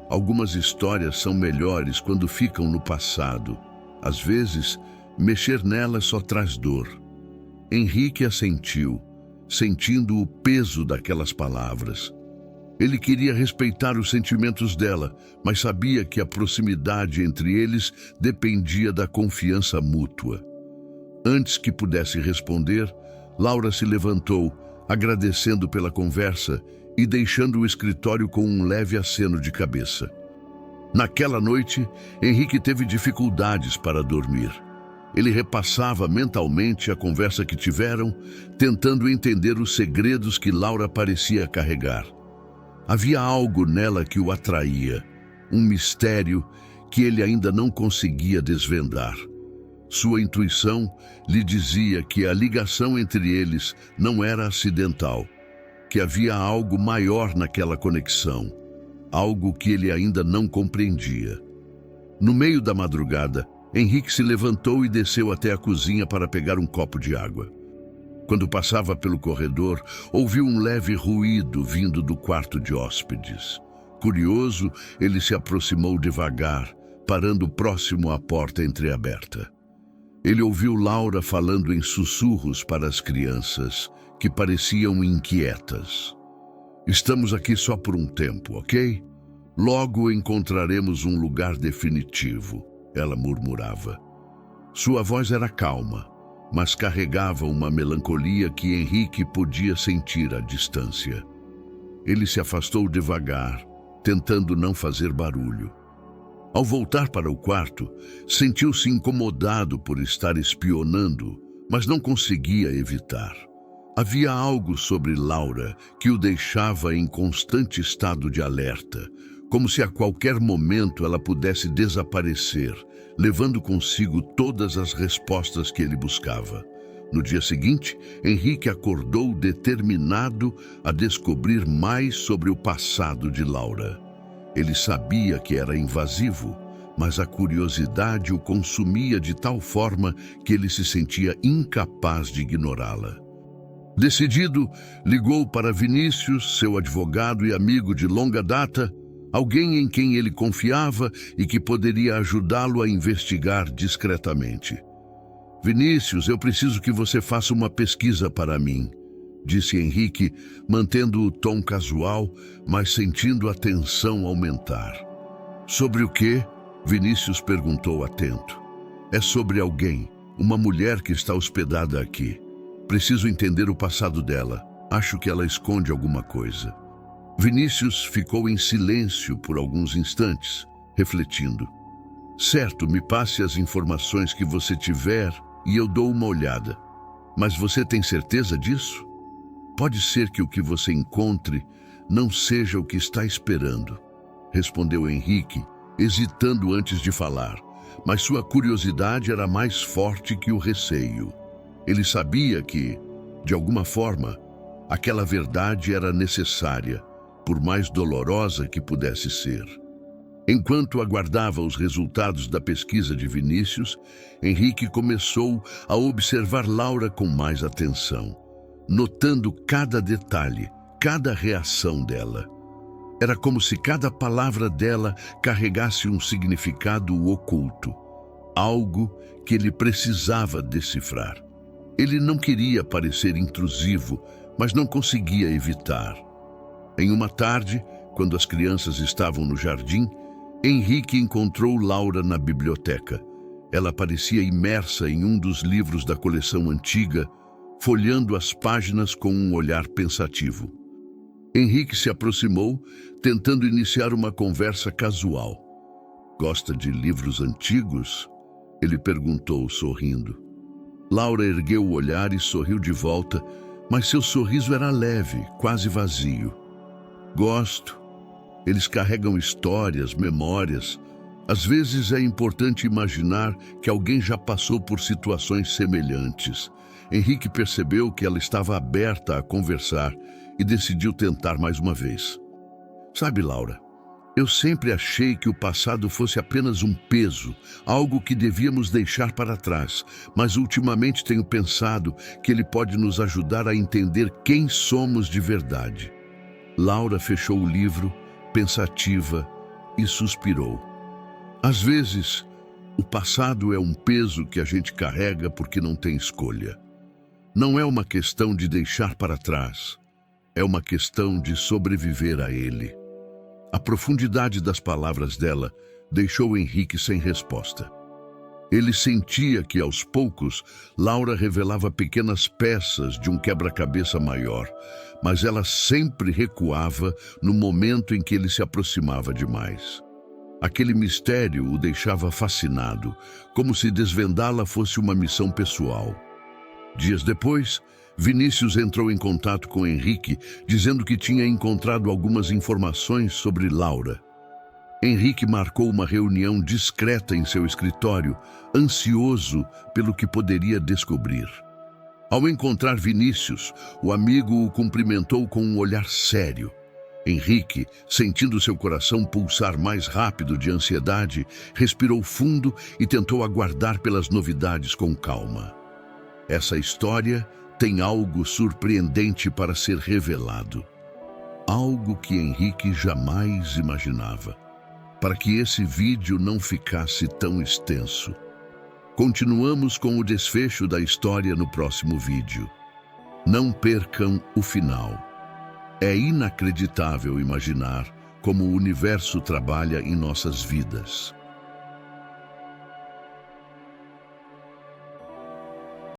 Algumas histórias são melhores quando ficam no passado. Às vezes, mexer nelas só traz dor. Henrique assentiu, sentindo o peso daquelas palavras. Ele queria respeitar os sentimentos dela, mas sabia que a proximidade entre eles dependia da confiança mútua. Antes que pudesse responder, Laura se levantou, agradecendo pela conversa e deixando o escritório com um leve aceno de cabeça. Naquela noite, Henrique teve dificuldades para dormir. Ele repassava mentalmente a conversa que tiveram, tentando entender os segredos que Laura parecia carregar. Havia algo nela que o atraía, um mistério que ele ainda não conseguia desvendar. Sua intuição lhe dizia que a ligação entre eles não era acidental, que havia algo maior naquela conexão, algo que ele ainda não compreendia. No meio da madrugada, Henrique se levantou e desceu até a cozinha para pegar um copo de água. Quando passava pelo corredor, ouviu um leve ruído vindo do quarto de hóspedes. Curioso, ele se aproximou devagar, parando próximo à porta entreaberta. Ele ouviu Laura falando em sussurros para as crianças, que pareciam inquietas. Estamos aqui só por um tempo, ok? Logo encontraremos um lugar definitivo, ela murmurava. Sua voz era calma, mas carregava uma melancolia que Henrique podia sentir à distância. Ele se afastou devagar, tentando não fazer barulho. Ao voltar para o quarto, sentiu-se incomodado por estar espionando, mas não conseguia evitar. Havia algo sobre Laura que o deixava em constante estado de alerta, como se a qualquer momento ela pudesse desaparecer, levando consigo todas as respostas que ele buscava. No dia seguinte, Henrique acordou determinado a descobrir mais sobre o passado de Laura. Ele sabia que era invasivo, mas a curiosidade o consumia de tal forma que ele se sentia incapaz de ignorá-la. Decidido, ligou para Vinícius, seu advogado e amigo de longa data, alguém em quem ele confiava e que poderia ajudá-lo a investigar discretamente. Vinícius, eu preciso que você faça uma pesquisa para mim, disse Henrique, mantendo o tom casual, mas sentindo a tensão aumentar. Sobre o quê? Vinícius perguntou atento. É sobre alguém, uma mulher que está hospedada aqui. Preciso entender o passado dela. Acho que ela esconde alguma coisa. Vinícius ficou em silêncio por alguns instantes, refletindo. Certo, me passe as informações que você tiver e eu dou uma olhada. Mas você tem certeza disso? Pode ser que o que você encontre não seja o que está esperando, respondeu Henrique, hesitando antes de falar, mas sua curiosidade era mais forte que o receio. Ele sabia que, de alguma forma, aquela verdade era necessária, por mais dolorosa que pudesse ser. Enquanto aguardava os resultados da pesquisa de Vinícius, Henrique começou a observar Laura com mais atenção, notando cada detalhe, cada reação dela. Era como se cada palavra dela carregasse um significado oculto, algo que ele precisava decifrar. Ele não queria parecer intrusivo, mas não conseguia evitar. Em uma tarde, quando as crianças estavam no jardim, Henrique encontrou Laura na biblioteca. Ela parecia imersa em um dos livros da coleção antiga, folheando as páginas com um olhar pensativo. Henrique se aproximou, tentando iniciar uma conversa casual. Gosta de livros antigos? Ele perguntou, sorrindo. Laura ergueu o olhar e sorriu de volta, mas seu sorriso era leve, quase vazio. Gosto. Eles carregam histórias, memórias. Às vezes é importante imaginar que alguém já passou por situações semelhantes. Henrique percebeu que ela estava aberta a conversar e decidiu tentar mais uma vez. Sabe, Laura, eu sempre achei que o passado fosse apenas um peso, algo que devíamos deixar para trás, mas ultimamente tenho pensado que ele pode nos ajudar a entender quem somos de verdade. Laura fechou o livro, pensativa, e suspirou. Às vezes, o passado é um peso que a gente carrega porque não tem escolha. Não é uma questão de deixar para trás, é uma questão de sobreviver a ele. A profundidade das palavras dela deixou Henrique sem resposta. Ele sentia que, aos poucos, Laura revelava pequenas peças de um quebra-cabeça maior, mas ela sempre recuava no momento em que ele se aproximava demais. Aquele mistério o deixava fascinado, como se desvendá-la fosse uma missão pessoal. Dias depois, Vinícius entrou em contato com Henrique, dizendo que tinha encontrado algumas informações sobre Laura. Henrique marcou uma reunião discreta em seu escritório, ansioso pelo que poderia descobrir. Ao encontrar Vinícius, o amigo o cumprimentou com um olhar sério. Henrique, sentindo seu coração pulsar mais rápido de ansiedade, respirou fundo e tentou aguardar pelas novidades com calma. Essa história tem algo surpreendente para ser revelado. Algo que Henrique jamais imaginava. Para que esse vídeo não ficasse tão extenso, continuamos com o desfecho da história no próximo vídeo. Não percam o final. É inacreditável imaginar como o universo trabalha em nossas vidas.